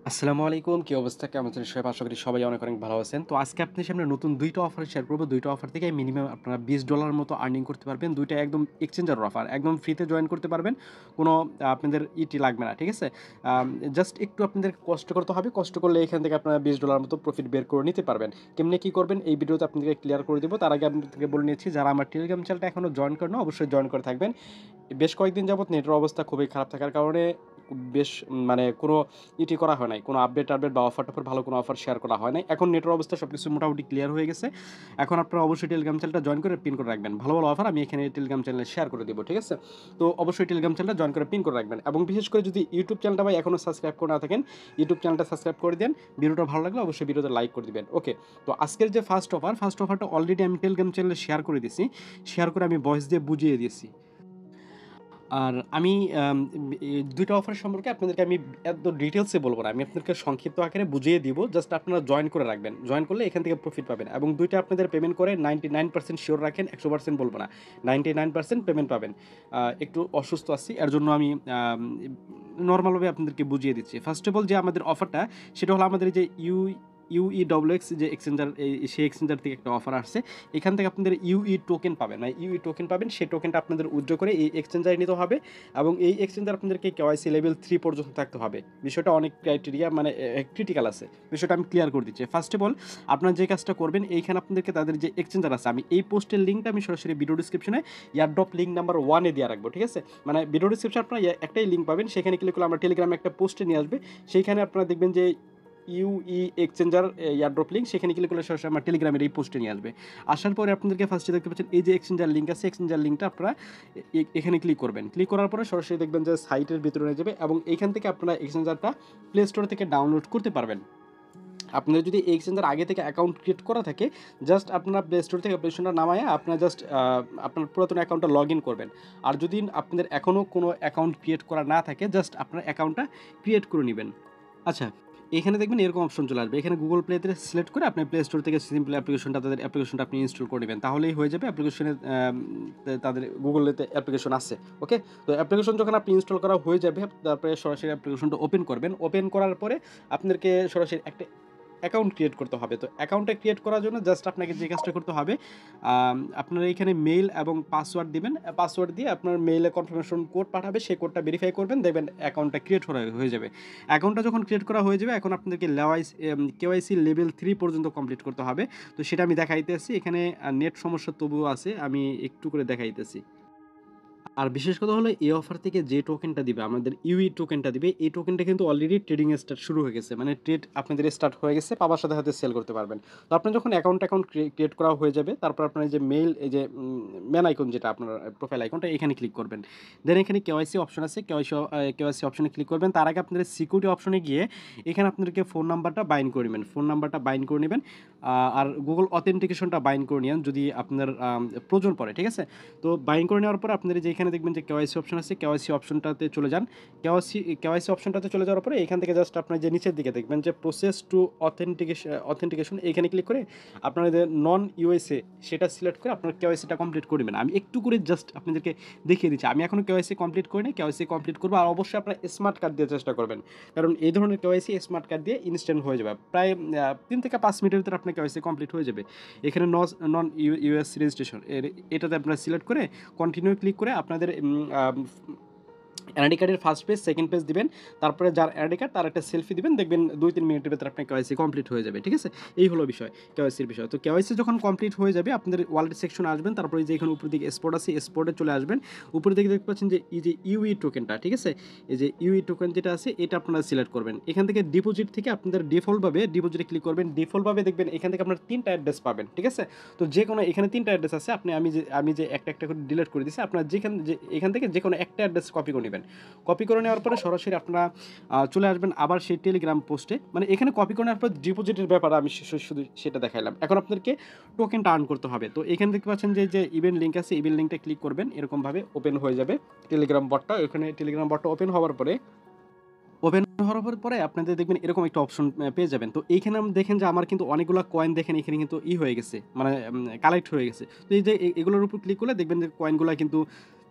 আসসালামু আলাইকুম। কি অবস্থা? কেমন আছেন সবাই? আশা করি সবাই অনেক, অনেক ভালো আছেন। তো আজকে আপনাদের সামনে নতুন ২ টা অফার শেয়ার করব। ২ টা অফার থেকে মিনিমাম আপনারা $20 মতো আর্নিং করতে পারবেন। ২ টা একদম এক্সচেঞ্জার অফার। একদম ফ্রিতে জয়েন করতে পারবেন। কোনো আপনাদের লাগবে না। ঠিক আছে? আম জাস্ট একটু আপনাদের কষ্ট করতে হবে। কষ্ট করলে এখান থেকে আপনারা $20 মতো প্রফিট বের করে নিতে পারবেন। কেমনে কি করবেন এই ভিডিওতে আপনাদেরকে ক্লিয়ার করে দিব। তার আগে আপনাদেরকে বলে নিচ্ছি যারা আমার টেলিগ্রাম চ্যানেলটা এখনো জয়েন করেন না অবশ্যই জয়েন করে থাকবেন। বেশ কয়েকদিন যাবৎ নেটের অবস্থা খুবই খারাপ থাকার কারণে বেশ মানে কোনো করা হয় নাই। কোনো আপডেট-টাপডেট বা অফার-টফার ভালো কোনো অফার শেয়ার করা হয় নাই। এখন নেটের অবস্থা সবকিছু মোটামুটি ক্লিয়ার হয়ে গেছে। এখন আপনারা অবশ্যই টেলিগ্রাম চ্যানেলটা জয়েন করে পিন করে রাখবেন। ভালো, ভালো অফার আমি এখানে টেলিগ্রাম চ্যানেলে শেয়ার করে দিব। ঠিক আছে? তো অবশ্যই টেলিগ্রাম চ্যানেলটা জয়েন করে পিন করে রাখবেন। এবং বিশেষ করে যদি ইউটিউব চ্যানেলটা ভাই এখনো সাবস্ক্রাইব করে না থাকেন, ইউটিউব চ্যানেলটা সাবস্ক্রাইব করে দেন। ভিডিওটা ভালো লাগলে অবশ্যই ভিডিওতে লাইক করে দিবেন। ওকে। তো আজকের যে ফার্স্ট অফারটা অলরেডি আমি টেলিগ্রাম চ্যানেলে শেয়ার করে দিছি। শেয়ার করে আমি ভয়েস দিয়ে বুঝিয়ে দিয়েছি। আর আমি আম এ ২ টা অফার সম্পর্কে আপনাদেরকে আমি এত ডিটেইলসে বলব না। আমি আপনাদেরকে সংক্ষিপ্ত আকারে বুঝিয়ে দিব। জাস্ট আপনারা জয়েন করে রাখবেন। জয়েন করলে এখান থেকে প্রফিট পাবেন এবং ২ টা আপনাদের পেমেন্ট করে 99% সিওর রাখেন, 100% বলব না। 99% পেমেন্ট পাবেন। একটু অসুস্থ আছি। এর জন্য আমি নরমালভাবে আপনাদেরকে বুঝিয়ে দিচ্ছি। ফার্স্ট অফ অল যে আমাদের অফারটা সেটা হলো আমাদের এই যে UEXX যে এক্সচেঞ্জার সেই এক্সচেঞ্জার থেকে একটা অফার আসছে। এখান থেকে আপনাদের ইউই টোকেন পাবেন। মানে ইউই টোকেন পাবেন। সেই টোকেনটা আপনাদের উইথড্র করে এই এক্সচেঞ্জারে নিতে হবে এবং এই এক্সচেঞ্জার আপনাদেরকে কেওয়াইসি লেভেল 3 পর্যন্ত থাকতে হবে। বিষয়টা অনেক ক্রাইটেরিয়া মানে ক্রিটিক্যাল আছে। বিষয়টা আমি ক্লিয়ার করে দিচ্ছি। ফার্স্ট অফ অল আপনারা যে কাজটা করবেন এইখানে আপনাদেরকে তাদের যে এক্সচেঞ্জার আছে আমি এই পোস্টের লিঙ্কটা আমি সরাসরি ভিডিও ডেসক্রিপশনে এয়ারড্রপ লিঙ্ক নাম্বার 1 এ দেয়া রাখবো। ঠিক আছে? মানে ভিডিও ডেসক্রিপশনে আপনারা একটাই লিঙ্ক পাবেন। সেখানে ক্লিক করলে আমরা টেলিগ্রামে একটা পোস্টে নিয়ে আসবে। সেইখানে আপনারা দেখবেন যে ইউই এক্সচেঞ্জার এয়ারড্রপ লিঙ্ক সেখানে ক্লিক করলে সরাসরি আমার টেলিগ্রামের এই পোস্টে নিয়ে আসবে। আসার পরে আপনাদেরকে ফার্স্টে দেখতে পাচ্ছেন এই যে এক্সচেঞ্জার লিঙ্ক আছে এক্সচেঞ্জার লিঙ্কটা আপনারা এখানে ক্লিক করবেন। ক্লিক করার পরে সরাসরি দেখবেন যে সাইটের ভিতরে নিয়ে যাবে এবং এইখান থেকে আপনারা এক্সচেঞ্জারটা প্লে স্টোর থেকে ডাউনলোড করতে পারবেন। আপনার যদি এই এক্সচেঞ্জার আগে থেকে অ্যাকাউন্ট ক্রিয়েট করা থাকে জাস্ট আপনার প্লে স্টোর থেকে অ্যাপ্লিকেশনটা নামায়া আপনার জাস্ট আপনার পুরাতন অ্যাকাউন্টটা লগ ইন করবেন। আর যদি আপনাদের এখনও কোনো অ্যাকাউন্ট ক্রিয়েট করা না থাকে জাস্ট আপনার অ্যাকাউন্টটা ক্রিয়েট করে নেবেন। আচ্ছা, এখানে দেখবেন এরকম অপশন চলে আসবে। এখানে Google Play তে সিলেক্ট করে আপনি প্লে স্টোর থেকে সিম্পল তাদের অ্যাপ্লিকেশনটা আপনি ইনস্টল করে নেবেন। তাহলেই হয়ে যাবে অ্যাপ্লিকেশনে তাদের Google-এতে অ্যাপ্লিকেশন আছে। ওকে? তো অ্যাপ্লিকেশন যখন আপনি ইনস্টল করা হয়ে যাবে তারপরে সরাসরি অ্যাপ্লিকেশনটা ওপেন করবেন। ওপেন করার পরে আপনাদেরকে সরাসরি একটা অ্যাকাউন্ট ক্রিয়েট করতে হবে। তো অ্যাকাউন্টটা ক্রিয়েট করার জন্য জাস্ট আপনাকে যে কাজটা করতে হবে আপনারা এখানে মেইল এবং পাসওয়ার্ড দিবেন। পাসওয়ার্ড দিয়ে আপনার মেইলে কনফার্মেশন কোড পাঠাবে। সেই কোডটা ভেরিফাই করবেন। দেখবেন অ্যাকাউন্টটা ক্রিয়েট হয়ে যাবে। অ্যাকাউন্টটা যখন ক্রিয়েট করা হয়ে যাবে এখন আপনাদেরকে কেওয়াইসি লেভেল 3 পর্যন্ত কমপ্লিট করতে হবে। তো সেটা আমি দেখাইতেছি। এখানে নেট সমস্যা তবুও আছে। আমি একটু করে দেখাইতেছি। আর বিশেষ কথা হলো এই অফার থেকে যে টোকেনটা দিবে আমাদের ইউই টোকেনটা দিবে এই টোকেনটা কিন্তু অলরেডি ট্রেডিং স্টার্ট শুরু হয়ে গেছে। মানে ট্রেড আপনাদের স্টার্ট হয়ে গেছে পাবার সাথে, সাথে সেল করতে পারবেন। তো আপনার যখন অ্যাকাউন্ট ক্রিয়েট করা হয়ে যাবে তারপর আপনার এই যে মেইল এই যে ম্যান আইকন যেটা আপনার প্রোফাইল আইকনটা এখানে ক্লিক করবেন। দেন এখানে কেওয়াইসি অপশন আছে। কেওয়াইসি অপশনে ক্লিক করবেন। তার আগে আপনাদের সিকিউরিটি অপশনে গিয়ে এখানে আপনাদেরকে ফোন নাম্বারটা বাইন্ড করে নেবেন। ফোন নাম্বারটা বাইন্ড করে নেবেন। আর Google অথেন্টিকেশনটা বাইন্ড করে নিয়েন যদি আপনার প্রয়োজন পড়ে। ঠিক আছে? তো বাইন্ড করে নেওয়ার পর আপনারা যে এখানে দেখবেন যে কেওয়াইসি অপশন আছে, কেওয়াইসি অপশনটাতে চলে যান। কেওয়াইসি অপশনটাতে চলে যাওয়ার পরে এখান থেকে জাস্ট আপনার যে নিচের দিকে দেখবেন যে প্রসেস টু অথেন্টিকেশন এখানে ক্লিক করে আপনারা যে নন ইউএসএ সেটা সিলেক্ট করে আপনার কেওয়াইসিটা কমপ্লিট করে নেবেন। আমি একটু করে জাস্ট আপনাদেরকে দেখিয়ে দিচ্ছি। আমি এখনো কেওয়াইসি কমপ্লিট করিনি। কেওয়াইসি কমপ্লিট করব আর অবশ্যই আপনারা স্মার্ট কার্ড দিয়ে চেষ্টা করবেন। কারণ এই ধরনের কেওয়াইসি স্মার্ট কার্ড দিয়ে ইনস্ট্যান্ট হয়ে যাবে। প্রায় ৩ থেকে ৫ মিনিটের ভিতরে আপনার কেওয়াইসি কমপ্লিট হয়ে যাবে। এখানে নন ইউএস রেজিস্ট্রেশন এটাতে আপনারা সিলেক্ট করে কন্টিনিউ ক্লিক করে আপনাদের এনআইডি কার্ডের ফার্স্ট পেজ সেকেন্ড পেজ দিবেন। তারপরে যার এনআইডি কার্ড তার একটা সেলফি দিবেন। দেখবেন ২-৩ মিনিটের ভেতরে আপনার কেওয়াইসি কমপ্লিট হয়ে যাবে। ঠিক আছে? এই হলো বিষয় কেওয়াইসির বিষয়। তো কেওয়াইসি যখন কমপ্লিট হয়ে যাবে আপনাদের ওয়ালেট সেকশনে আসবেন। তারপরে যে এখানে উপরের দিকে স্পট আছে স্পটে চলে আসবেন। উপরের দিকে দেখতে পাচ্ছেন যে এই যে ইউই টোকেনটা ঠিক আছে? এই যে ইউই টোকেন যেটা আছে এটা আপনারা সিলেক্ট করবেন। এখান থেকে ডিপোজিট থেকে আপনাদের ডিফল্টভাবে ডিপোজিটে ক্লিক করবেন। ডিফল্টভাবে দেখবেন এখান থেকে আপনারা ৩টা অ্যাড্রেস পাবেন। ঠিক আছে? তো যেকোনো এখানে ৩টা অ্যাড্রেস আছে। আমি যে একটা করে ডিলিট করে দিয়েছি। আপনারা এখান থেকে যেকোনো একটা অ্যাড্রেস কপি করে নেবেন। কপি করে নেওয়ার পরে সরাসরি আপনারা চলে আসবেন আবার সেই টেলিগ্রাম পোস্টে। মানে এখানে কপি করে নেওয়ার পর ডিপোজিটের ব্যাপারে আমি শুধু সেটা দেখাইলাম। এখন আপনাদেরকে টোকেনটা আর্ন করতে হবে। তো এখানে দেখতে পাচ্ছেন যে ইভেন্ট লিঙ্ক আছে ইভেন্ট লিঙ্কটা ক্লিক করবেন। এরকমভাবে ওপেন হয়ে যাবে টেলিগ্রাম বটটা। এখানে টেলিগ্রাম বটটা ওপেন হওয়ার পরে আপনাদের দেখবেন এরকম একটা অপশন পেয়ে যাবেন। তো এইখানে দেখেন যে আমার কিন্তু অনেকগুলা কয়েন দেখেন এখানে কিন্তু হয়ে গেছে। মানে কালেক্ট হয়ে গেছে। তো এই যে এগুলোর উপর ক্লিক করলে দেখবেন যে কয়েনগুলা কিন্তু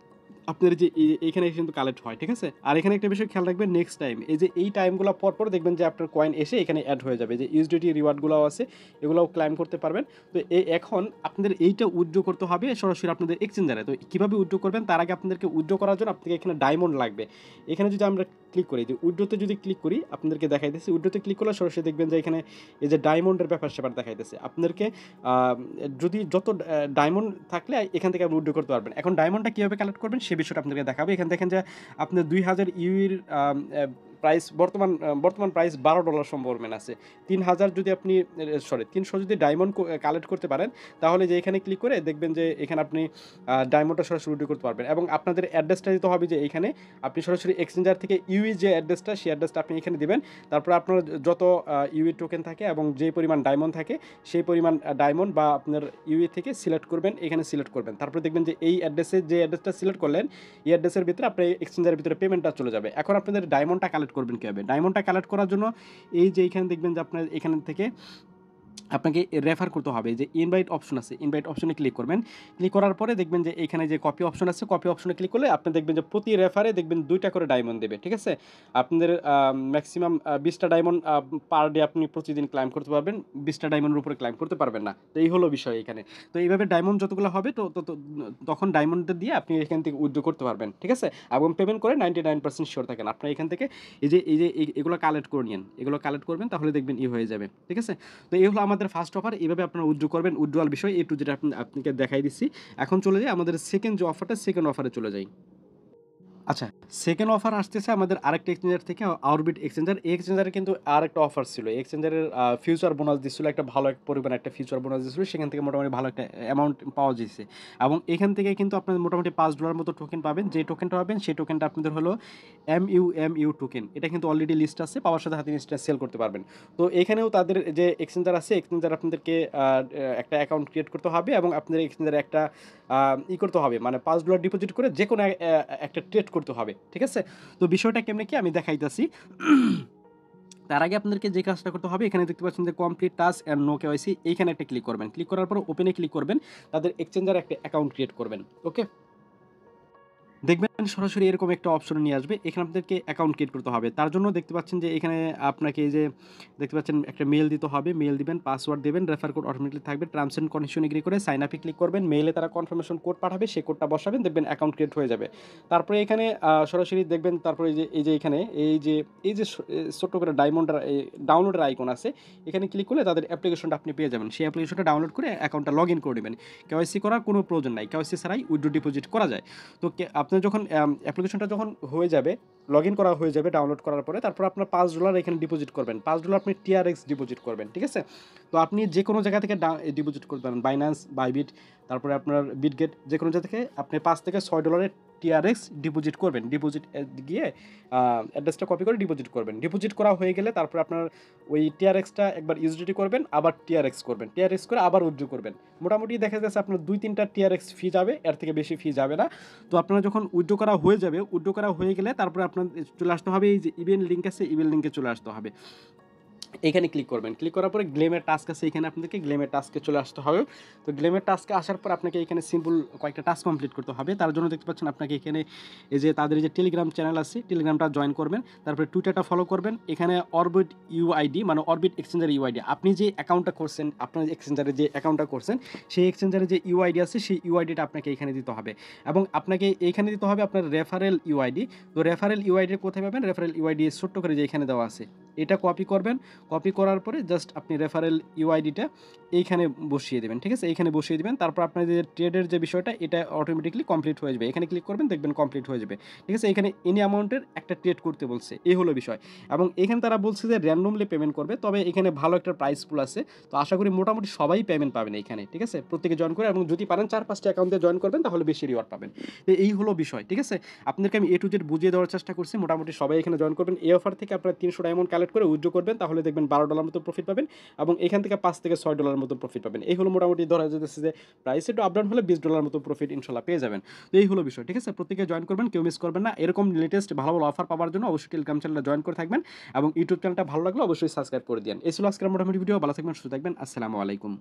আপনার যে এইখানে কিন্তু কালেক্ট হয়, ঠিক আছে? আর এখানে একটা বিষয় খেয়াল রাখবেন, নেক্সট টাইম এই যে এই টাইমগুলো পর দেখবেন যে আপনার কয়েন এসে এখানে এড হয়ে যাবে। যে ইউএসডিটি রিওয়ার্ডগুলোও আছে, এগুলোও ক্লাইম করতে পারবেন। তো এখন আপনাদের এইটা উইথড্র করতে হবে সরাসরি আপনাদের এক্সচেঞ্জারে। তো কিভাবে উইথড্র করবেন, তার আগে আপনাদেরকে উইথড্র করার জন্য আপনাকে এখানে ডায়মন্ড লাগবে। এখানে যদি আমরা ক্লিক করি, যে উইথড্রোতে যদি ক্লিক করি, আপনাদেরকে দেখাইতেছি উইথড্রোতে ক্লিক করলে সরাসরি দেখবেন যে এখানে এই যে ডায়মন্ডের ব্যাপার-স্যাপার দেখাইতেছে। আপনাদেরকে যদি যত ডায়মন্ড থাকলে এখান থেকে আপনি উইথড্র করতে পারবেন। এখন ডায়মন্ডটা কীভাবে কালেক্ট করবেন সে বিষয়টা আপনাদেরকে দেখাবো। এখানে দেখেন যে আপনার 2000 ইউর প্রাইস বর্তমান প্রাইস $12 সম্ভাবনা আছে। 3000 যদি আপনি 300 যদি ডায়মন্ড কালেক্ট করতে পারেন, তাহলে যে এখানে ক্লিক করে দেখবেন যে এখানে আপনি ডায়মন্ডটা সরাসরি উইথড্র করতে পারবেন। এবং আপনাদের অ্যাড্রেসটা দিতে হবে যে এইখানে আপনি সরাসরি এক্সচেঞ্জার থেকে ইউই যে অ্যাড্রেসটা, সেই অ্যাড্রেসটা আপনি এখানে দিবেন। তারপর আপনার যত ইউই টোকেন থাকে এবং যে পরিমাণ ডায়মন্ড থাকে, সেই পরিমাণ ডায়মন্ড বা আপনার ইউই থেকে সিলেক্ট করবেন, এখানে সিলেক্ট করবেন। তারপর দেখবেন যে এই অ্যাড্রেসে যে অ্যাড্রেসটা সিলেক্ট করলেন, এই অ্যাড্রেসের ভিতরে আপনার এক্সচেঞ্জারের ভিতরে পেমেন্টটা চলে যাবে। এখন আপনাদের ডায়মন্ডটা কালেক্ট করবেন কীভাবে? ডায়মন্ডটা কালেক্ট করার জন্য এই যে এইখানে দেখবেন যে আপনার এখান থেকে আপনাকে রেফার করতে হবে। যে ইনভাইট অপশন আছে, ইনভাইট অপশনে ক্লিক করবেন। ক্লিক করার পরে দেখবেন যে এখানে যে কপি অপশন আছে, কপি অপশনে ক্লিক করলে আপনি দেখবেন যে প্রতি রেফারে দেখবেন 2টা করে ডায়মন্ড দেবে, ঠিক আছে? আপনাদের ম্যাক্সিমাম 20টা ডায়মন্ড পার ডে আপনি প্রতিদিন ক্লাইম করতে পারবেন। 20টা ডায়মন্ডের উপরে ক্লাইম করতে পারবেন না। তো এই হলো বিষয় এখানে। তো এইভাবে ডায়মন্ড যতগুলো হবে তখন ডায়মন্ডটা দিয়ে আপনি এখান থেকে উইথড্র করতে পারবেন, ঠিক আছে? এবং পেমেন্ট করে 99% শিওর থাকেন। আপনার এখান থেকে এগুলো কালেক্ট করে নিন, এগুলো কালেক্ট করবেন, তাহলে দেখবেন হয়ে যাবে, ঠিক আছে? তো এই হলো আমাদের ফার্স্ট অফার। এইভাবে আপনারা উইথড্র করবেন। উইথড্রয়াল বিষয় A to Z আপনাকে দেখাই দিচ্ছি। এখন চলে যাই আমাদের সেকেন্ড যে অফারটা, সেকেন্ড অফারে চলে যাই। আচ্ছা, সেকেন্ড অফার আসতেছে আমাদের আরেকটা এক্সচেঞ্জার থেকে, অরবিট এক্সচেঞ্জার। এই এক্সচেঞ্জারে কিন্তু আরেকটা অফার ছিল। এই এক্সচেঞ্জারের ফিউচার বোনাস দিচ্ছিল, একটা ভালো এক পরিমাণ একটা ফিউচার বোনাস দিচ্ছিল। সেখান থেকে মোটামুটি ভালো একটা অ্যামাউন্ট পাওয়া যাচ্ছে। এবং এখান থেকে কিন্তু আপনাদের মোটামুটি $5 মতো টোকেন পাবেন। যে টোকেনটা পাবেন সেই টোকেনটা আপনাদের হলো MU টোকেন। এটা কিন্তু অলরেডি লিস্ট আছে, পাওয়ার সাথে হাতে জিনিসটা সেল করতে পারবেন। তো এখানেও তাদের যে এক্সচেঞ্জার আছে, এক্সচেঞ্জার আপনাদেরকে একটা অ্যাকাউন্ট ক্রিয়েট করতে হবে এবং আপনাদের এক্সচেঞ্জারে একটা করতে হবে, মানে $5 ডিপোজিট করে যে কোনো একটা ট্রেড করতে হবে, ঠিক আছে? তো বিষয়টা কেমনে কি আমি দেখাইতাছি। তার আগে আপনাদেরকে যে কাজটা করতে হবে, এখানে দেখতে পাচ্ছেন যে complete task and no KYC, এইখানে একটা ক্লিক করবেন। ক্লিক করার পর ওপেনে ক্লিক করবেন, তাদের এক্সচেঞ্জারে একটা অ্যাকাউন্ট ক্রিয়েট করবেন, ওকে? দেখবেন সরাসরি এরকম একটা অপশন নিয়ে আসবে। এখানে আপনাদেরকে অ্যাকাউন্ট ক্রিয়েট করতে হবে। তার জন্য দেখতে পাচ্ছেন যে এখানে আপনাকে এই যে দেখতে পাচ্ছেন একটা মেইল দিতে হবে। মেইল দিবেন, পাসওয়ার্ড দেবেন, রেফার কোড অটোমেটিক্যালি থাকবে। টার্মস এন্ড কন্ডিশন এগ্রি করে সাইন আপে ক্লিক করবেন। মেইলে তারা কনফার্মেশন কোড পাঠাবে, সেই কোডটা বসাবেন, দেখবেন অ্যাকাউন্ট ক্রিয়েট হয়ে যাবে। তারপরে এখানে সরাসরি দেখবেন, তারপরে এই যে এখানে এই যে ছোট্ট করে ডাউনলোডের আইকন আছে, এখানে ক্লিক করলে তাদের অ্যাপ্লিকেশনটা আপনি পেয়ে যাবেন। সেই অ্যাপ্লিকেশনটা ডাউনলোড করে অ্যাকাউন্টটা লগ ইন করে নেবেন। কেওয়াইসি করার কোনো প্রয়োজন নাই। কেওয়াইসি ছাড়াই উইথড্র ডিপোজিট করা যায়। তো আপনার যখন অ্যাপ্লিকেশনটা যখন হয়ে যাবে, লগ ইন করা হয়ে যাবে ডাউনলোড করার পরে, তারপর আপনার $5 এখানে ডিপোজিট করবেন। $5 আপনি TRX ডিপোজিট করবেন, ঠিক আছে? তো আপনি যে কোনো জায়গা থেকে ডিপোজিট করতে পারেন, বাইন্যান্স, বাইবিট, তারপরে আপনার বিটগেট, যে কোনো জায়গা থেকে আপনি $5 থেকে $6 TRX ডিপোজিট করবেন। ডিপোজিট গিয়ে অ্যাড্রেসটা কপি করে ডিপোজিট করবেন। ডিপোজিট করা হয়ে গেলে তারপর আপনার ওই TRXটা একবার ইউএসডিটি করবেন, আবার TRX করবেন, TRX করে আবার উইথড্র করবেন। মোটামুটি দেখা যাচ্ছে আপনার 2-3টা TRX ফি যাবে, এর থেকে বেশি ফি যাবে না। তো আপনারা যখন উইথড্র করা হয়ে যাবে, উইথড্র করা হয়ে গেলে তারপরে আপনার চলে আসতে হবে এই যে ইভেন্ট লিঙ্ক আছে, ইভেন্ট লিঙ্কে চলে আসতে হবে। এখানে ক্লিক করবেন। ক্লিক করার পরে গ্লেমের টাস্ক আছে, এখানে আপনাদেরকে গ্লেমের টাস্কে চলে আসতে হবে। তো গ্লেমের টাস্কে আসার পর আপনাকে এখানে সিম্পল কয়েকটা টাস্ক কমপ্লিট করতে হবে। তার জন্য দেখতে পাচ্ছেন আপনাকে এখানে এই যে তাদের যে টেলিগ্রাম চ্যানেল আছে, টেলিগ্রামটা জয়েন করবেন। তারপরে টুইটারটা ফলো করবেন। এখানে অরবিট ইউআইডি, মানে অরবিট এক্সচেঞ্জার ইউআইডি, আপনি যে অ্যাকাউন্টটা করছেন, আপনার এক্সচেঞ্জারে যে অ্যাকাউন্টটা করছেন, সেই এক্সচেঞ্জারে যে ইউআইডি আছে, সেই ইউআইডিটা আপনাকে এখানে দিতে হবে। এবং আপনাকে এইখানে দিতে হবে আপনার রেফারেল ইউআইডি। তো রেফারেল ইউআইডি কোথায় পাবেন? রেফারেল ইউআইডি ছোট্ট করে যে এখানে দেওয়া আছে, এটা কপি করবেন। কপি করার পরে জাস্ট আপনি রেফারেল ইউআইডিটা এইখানে বসিয়ে দেবেন, ঠিক আছে? এইখানে বসিয়ে দেবেন। তারপর আপনাদের ট্রেডের যে বিষয়টা, এটা অটোমেটিকলি কমপ্লিট হয়ে যাবে। এখানে ক্লিক করবেন, দেখবেন কমপ্লিট হয়ে যাবে, ঠিক আছে? এখানে এনি অ্যামাউন্টের একটা ট্রেড করতে বলছে, এই হলো বিষয়। এবং এখানে তারা বলছে যে র্যান্ডমলি পেমেন্ট করবে, তবে এখানে ভালো একটা প্রাইস পুল আছে। তো আশা করি মোটামুটি সবাই পেমেন্ট পাবেন এইখানে, ঠিক আছে? প্রত্যেকে জয়েন করে, এবং যদি পারেন 4-5টা অ্যাকাউন্টে জয়েন করবেন, তাহলে বেশি রিওয়ার্ড পাবেন। তো এই হলো বিষয়, ঠিক আছে? আপনাদেরকে আমি A to Z বুঝিয়ে দেওয়ার চেষ্টা করছি। মোটামুটি সবাই এখানে জয়েন করবেন। এই অফার থেকে আপনারা 300 ডায়মন্ড কালেক্ট করে উইথড্র করবেন, তাহলে দেখবেন $12 মতো প্রফিট পাবেন। এবং এখান থেকে $5 থেকে $6 মতো প্রফিট পাবেন। এই হলো মোটামুটি ধরা যেতেছে যে প্রাইস একটু আপডাউন হলে $20 মতো প্রফিট ইনশাল্লাহ পেয়ে যাবেন। তো এই হলো বিষয়, ঠিক আছে? প্রত্যেকে জয়েন করবেন, কেউ মিস করবেন না। এরকম লেটেস্ট ভালো ভালো অফার পাওয়ার জন্য অবশ্যই টেলিগ্রাম চ্যানেলে জয়েন করে থাকবেন, এবং ইউটিউব চ্যানেলটা ভালো লাগলে অবশ্যই সাবস্ক্রাইব করে দিন। এই ছিল আজকের মোটামুটি ভিডিও। ভালো থাকবেন, সুস্থ থাকবেন। আসসালামু আলাইকুম।